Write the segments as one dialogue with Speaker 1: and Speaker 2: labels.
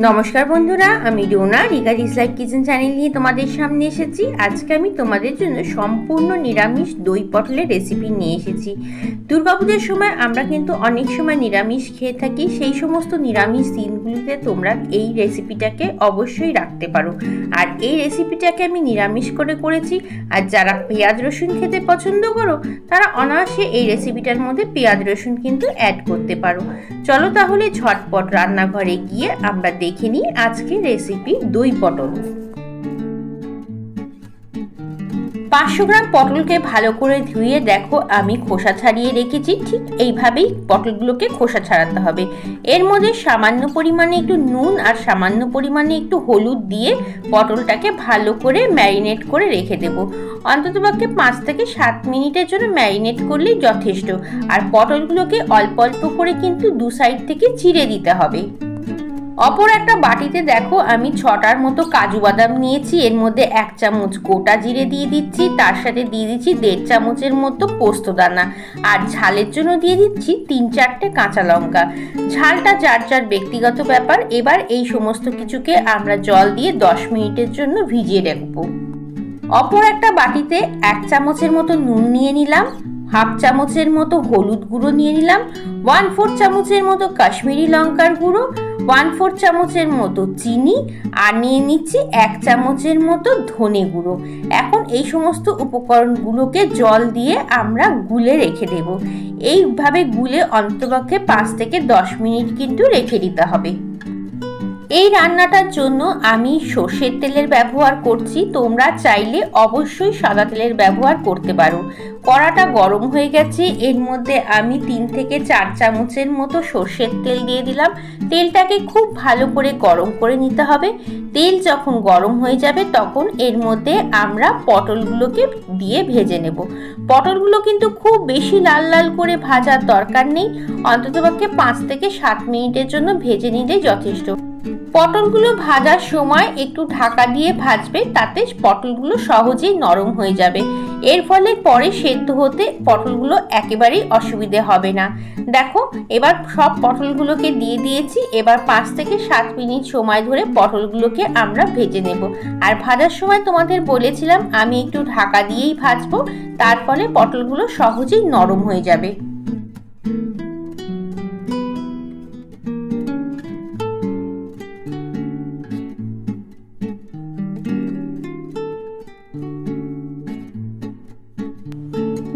Speaker 1: নমস্কার বন্ধুরা, আমি রুনা রিগারিস লাইফ কিচেন চ্যানেল নিয়ে তোমাদের সামনে এসেছি। আজকে আমি তোমাদের জন্য সম্পূর্ণ নিরামিষ দই পটলের রেসিপি নিয়ে এসেছি। দুর্গাপূজার সময় আমরা কিন্তু অনেক সময় নিরামিষ খেয়ে থাকি। সেই সমস্ত নিরামিষ দিনগুলিতে তোমরা এই রেসিপিটাকে অবশ্যই রাখতে পারো। আর এই রেসিপিটাকে আমি নিরামিষ করেছি। আর যারা পেঁয়াজ রসুন খেতে পছন্দ করো তারা অনায়াসে এই রেসিপিটার মধ্যে পেঁয়াজ রসুন কিন্তু অ্যাড করতে পারো। চলো তাহলে ঝটপট রান্নাঘরে গিয়ে আমরা দেখে নিই আজকে রেসিপি দই পটল। 500 গ্রাম পটলকে ভালো করে ধুয়ে দেখো আমি খোসা ছাড়িয়ে রেখেছি। ঠিক এইভাবেই পটলগুলোকে খোসা ছাড়াতে হবে। এর মধ্যে সামান্য পরিমাণে একটু নুন আর সামান্য পরিমাণে একটু হলুদ দিয়ে পটলটাকে ভালো করে ম্যারিনেট করে রেখে দেব। অন্ততপক্ষে 5 থেকে 7 মিনিটের জন্য ম্যারিনেট করলেই যথেষ্ট। আর পটলগুলোকে অল্প অল্প করে কিন্তু দু সাইড থেকে চিড়ে দিতে হবে। অপর একটা বাটিতে দেখো আমি 6টার মতো কাজু বাদাম নিয়েছি। এর মধ্যে 1 চামচ গোটা জিরে দিয়ে দিচ্ছি, তার সাথে দিয়ে দিচ্ছি 1.5 চামচের মতো পোস্তদানা, আর ঝালের জন্য দিয়ে দিচ্ছি 3-4টে কাঁচা লঙ্কা। ঝালটা যার যার ব্যক্তিগত ব্যাপার। এবার এই সমস্ত কিছুকে আমরা জল দিয়ে 10 মিনিটের জন্য ভিজিয়ে রাখবো। অপর একটা বাটিতে 1 চামচের মতো নুন নিয়ে নিলাম, 1/2 চামচের মতো হলুদ গুঁড়ো নিয়ে নিলাম, 1/4 চামচের মতো কাশ্মীরি লঙ্কার গুঁড়ো, 1/4 চামচের মতো চিনি, আর নিয়ে নিচ্ছি 1 চামচের মতো ধনে গুঁড়ো। এখন এই সমস্ত উপকরণগুলোকে জল দিয়ে আমরা গুলে রেখে দেব। এইভাবে গুলে অন্ততপক্ষে 5 থেকে 10 মিনিট কিন্তু রেখে দিতে হবে। এই রান্নাটার জন্য আমি সর্ষের তেলের ব্যবহার করছি। তোমরা চাইলে অবশ্যই সাদা তেলের ব্যবহার করতে পারো। কড়াটা গরম হয়ে গেছে। এর মধ্যে আমি 3 থেকে 4 চামচের মতো সর্ষের তেল দিয়ে দিলাম। তেলটাকে খুব ভালো করে গরম করে নিতে হবে। তেল যখন গরম হয়ে যাবে তখন এর মধ্যে আমরা পটলগুলোকে দিয়ে ভেজে নেব। পটলগুলো কিন্তু খুব বেশি লাল লাল করে ভাজার দরকার নেই। অন্ততপক্ষে 5 থেকে 7 মিনিটের জন্য ভেজে নিলেই যথেষ্ট। পটলগুলো ভাজার সময় একটু ঢাকা দিয়ে ভাজবে, তাতে পটলগুলো সহজেই নরম হয়ে যাবে। এর ফলে পরে সেদ্ধ হতে পটলগুলো একেবারেই অসুবিধে হবে না। দেখো এবার সব পটলগুলোকে দিয়ে দিয়েছি। এবার 5 থেকে 7 মিনিট সময় ধরে পটলগুলোকে আমরা ভেজে নেব। আর ভাজার সময় তোমাদের বলেছিলাম আমি একটু ঢাকা দিয়েই ভাজবো, তার ফলে পটলগুলো সহজেই নরম হয়ে যাবে।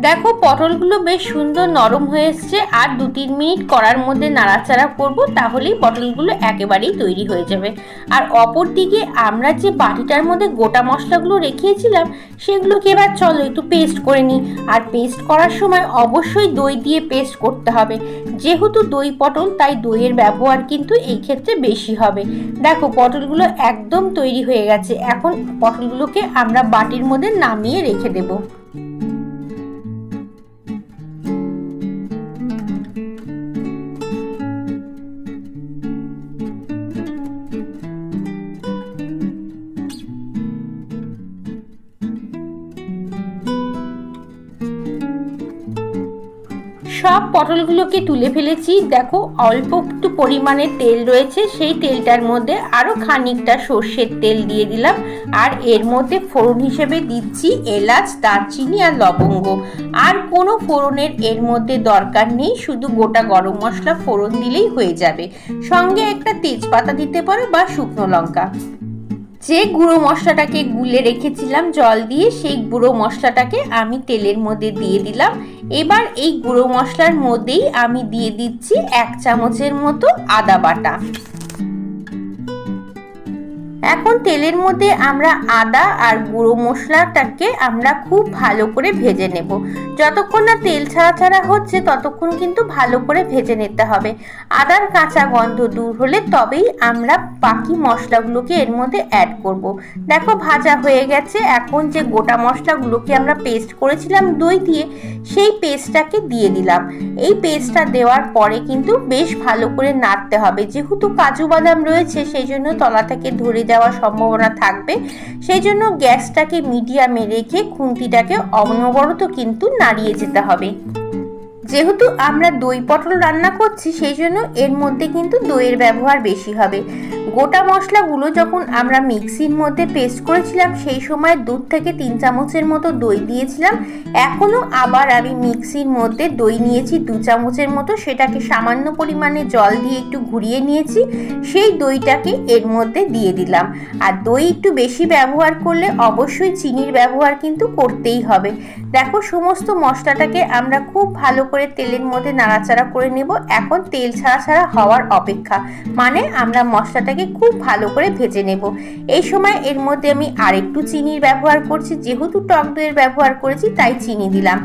Speaker 1: দেখো পটলগুলো বেশ সুন্দর নরম হয়ে এসছে। আর 2-3 মিনিট কড়ার মধ্যে নাড়াচাড়া করব, তাহলেই পটলগুলো একেবারেই তৈরি হয়ে যাবে। আর অপর দিকে আমরা যে বাটিটার মধ্যে গোটা মশলাগুলো রেখেছিলাম সেগুলোকে এবার চলো একটু পেস্ট করে নিই। আর পেস্ট করার সময় অবশ্যই দই দিয়ে পেস্ট করতে হবে। যেহেতু দই পটল তাই দইয়ের ব্যবহার কিন্তু এই ক্ষেত্রে বেশি হবে। দেখো পটলগুলো একদম তৈরি হয়ে গেছে। এখন পটলগুলোকে আমরা বাটির মধ্যে নামিয়ে রেখে দেবো। সব পটলগুলোকে তুলে ফেলেছি। দেখো অল্প একটু পরিমাণে তেল রয়েছে, সেই তেলটার মধ্যে আরো খানিকটা সর্ষের তেল দিয়ে দিলাম। আর এর মধ্যে ফোড়ন হিসেবে দিচ্ছি এলাচ, দারচিনি আর লবঙ্গ। আর কোনো ফোড়নের এর মধ্যে দরকার নেই, শুধু গোটা গরম মশলা ফোড়ন দিলেই হয়ে যাবে। সঙ্গে একটা তেজপাতা দিতে পারো বা শুকনো লঙ্কা। যে গুঁড়ো মশলাটাকে গুলে রেখেছিলাম জল দিয়ে, সেই গুঁড়ো মশলাটাকে আমি তেলের মধ্যে দিয়ে দিলাম। এবার এই গুঁড়ো মশলার মধ্যেই আমি দিয়ে দিচ্ছি 1 চামচের মতো আদা বাটা। এখন তেলের মধ্যে আমরা আদা আর গুঁড়ো মশলাটাকে আমরা খুব ভালো করে ভেজে নেব। যতক্ষণ না তেল ছাড়া ছাড়া হচ্ছে ততক্ষণ কিন্তু ভালো করে ভেজে নিতে হবে। আদার কাঁচা গন্ধ দূর হলে তবেই আমরা বাকি মশলাগুলোকে এর মধ্যে অ্যাড করব। দেখো ভাজা হয়ে গেছে। এখন যে গোটা মশলাগুলোকে আমরা পেস্ট করেছিলাম দই দিয়ে, সেই পেস্টটাকে দিয়ে দিলাম। এই পেস্টটা দেওয়ার পরে কিন্তু বেশ ভালো করে নাড়তে হবে। যেহেতু কাজু বাদাম রয়েছে সেই জন্য তলা থেকে ধরে যাওয়ার সম্ভাবনা থাকবে। সেই জন্য গ্যাসটাকে মিডিয়ামে রেখে খুন্তিটাকে অনবরত কিন্তু নাড়িয়ে যেতে হবে। যেহেতু আমরা দই পটল রান্না করছি সেই জন্য এর মধ্যে কিন্তু দইয়ের ব্যবহার বেশি হবে। গোটা মশলাগুলো যখন আমরা মিক্সির মধ্যে পেস্ট করেছিলাম সেই সময় 2 থেকে 3 চামচের মতো দই দিয়েছিলাম। এখনও আবার আমি মিক্সির মধ্যে দই নিয়েছি 2 চামচের মতো, সেটাকে সামান্য পরিমাণে জল দিয়ে একটু ঘুরিয়ে নিয়েছি, সেই দইটাকে এর মধ্যে দিয়ে দিলাম। আর দই একটু বেশি ব্যবহার করলে অবশ্যই চিনির ব্যবহার কিন্তু করতেই হবে। দেখো সমস্ত মশলাটাকে আমরা খুব ভালো করে তেলের মধ্যে নাড়াচাড়া করে নেব। এখন তেল ছাড়া ছাড়া হওয়ার অপেক্ষা, মানে আমরা মশলাটাকে খুব ভালো করে ভেজে নেব। এই সময় এর মধ্যে আমি আরেকটু চিনির ব্যবহার করছি, যেহেতু টক দইয়ের ব্যবহার করেছি তাই চিনি দিলাম।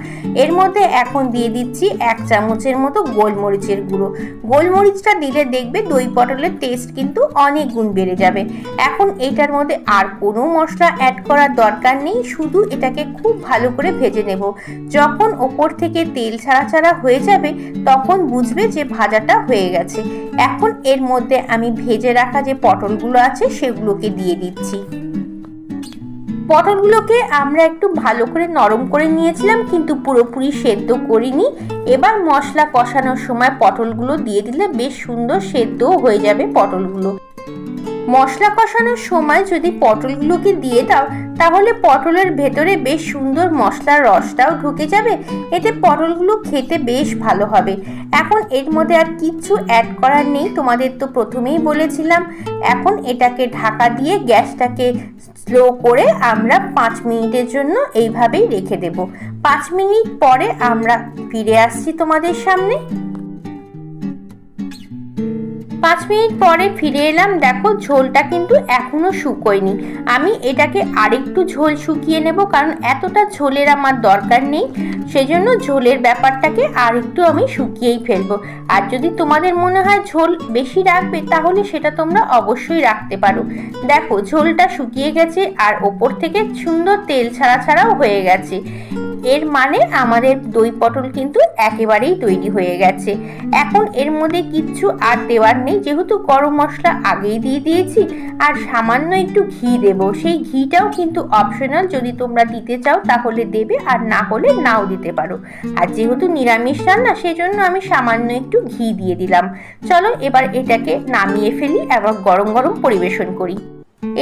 Speaker 1: এর মধ্যে এখন দিয়ে দিচ্ছি 1 চামচের মতো গোলমরিচের গুঁড়ো। গোলমরিচটা দিলে দেখবে দই পটলের টেস্ট কিন্তু অনেক গুণ বেড়ে যাবে। এখন এটার মধ্যে আর কোনো মশলা অ্যাড করার দরকার নেই, শুধু এটাকে খুব ভালো করে ভেজে নেব। যখন ওপর থেকে তেল ছাড়া ছাড়া হয়ে যাবে তখন বুঝবে যে ভাজাটা হয়ে গেছে। এখন এর মধ্যে আমি ভেজে রাখা যে পটলগুলো আছে সেগুলোকে দিয়ে দিচ্ছি। পটলগুলোকে আমরা একটু ভালো করে নরম করে নিয়েছিলাম, কিন্তু পুরোপুরি সেদ্ধ করিনি। এবার মশলা কষানোর সময় পটলগুলো দিয়ে দিলে বেশ সুন্দর সেদ্ধও হয়ে যাবে পটলগুলো। মশলা কষানোর সময় যদি পটলগুলোকে দিয়ে দাও তাহলে পটলের ভেতরে বেশ সুন্দর মশলার রসটাও ঢুকে যাবে, এতে পটলগুলো খেতে বেশ ভালো হবে। এখন এর মধ্যে আর কিচ্ছু অ্যাড করার নেই, তোমাদের তো প্রথমেই বলেছিলাম। এখন এটাকে ঢাকা দিয়ে গ্যাসটাকে স্লো করে আমরা 5 মিনিটের জন্য এইভাবেই রেখে দেব। 5 মিনিট পরে আমরা ফিরে আসছি তোমাদের সামনে। 5 মিনিট পরে ফিরে এলাম। দেখো ঝোলটা কিন্তু এখনো শুকোয়নি, আমি এটাকে আরেকটু ঝোল শুকিয়ে নেব, কারণ এতটা ঝোলের আমার দরকার নেই। সেজন্য ঝোলের ব্যাপারটাকে আরেকটু আমি শুকিয়েই ফেলবো। আর যদি তোমাদের মনে হয় ঝোল বেশি রাখবে তাহলে সেটা তোমরা অবশ্যই রাখতে পারো। দেখো ঝোলটা শুকিয়ে গেছে আর ওপর থেকে সুন্দর তেল ছাড়া ছাড়াও হয়ে গেছে। এর মানে আমাদের দই পটল কিন্তু একেবারেই তৈরি হয়ে গেছে। এখন এর মধ্যে কিচ্ছু আর দেওয়ার নেই, যেহেতু গরম মশলা আগেই দিয়ে দিয়েছি। আর সামান্য একটু ঘি দেব, সেই ঘিটাও কিন্তু অপশনাল, যদি তোমরা দিতে চাও তাহলে দেবে, আর না হলে নাও দিতে পারো। আর যেহেতু নিরামিষ রান্না সেই জন্য আমি সামান্য একটু ঘি দিয়ে দিলাম। চলো এবার এটাকে নামিয়ে ফেলি এবং গরম গরম পরিবেশন করি।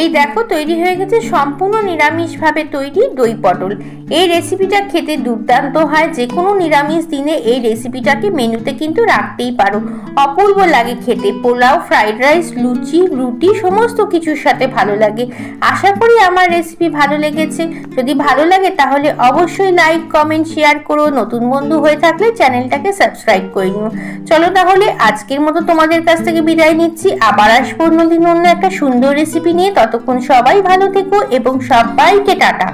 Speaker 1: এই দেখো তৈরি হয়ে গেছে সম্পূর্ণ নিরামিষভাবে তৈরি দই পটল। এই রেসিপিটা খেতে দুর্দান্ত হয়, যে কোনো নিরামিষ দিনে এই রেসিপিটাকে মেনুতে কিন্তু রাখতেই পারো। অপূর্ব লাগে খেতে, পোলাও, ফ্রাইড রাইস, লুচি, রুটি সমস্ত কিছুর সাথে ভালো লাগে। আশা করি আমার রেসিপি ভালো লেগেছে। যদি ভালো লাগে তাহলে অবশ্যই লাইক, কমেন্ট, শেয়ার করো। নতুন বন্ধু হয়ে থাকলে চ্যানেলটাকে সাবস্ক্রাইব করে নিও। চলো তাহলে আজকের মতো তোমাদের কাছ থেকে বিদায় নিচ্ছি, আবার আসবো অন্যদিন অন্য একটা সুন্দর রেসিপি নিয়ে। ততক্ষণ সবাই ভালো থেকো এবং সবাইকে টাটা।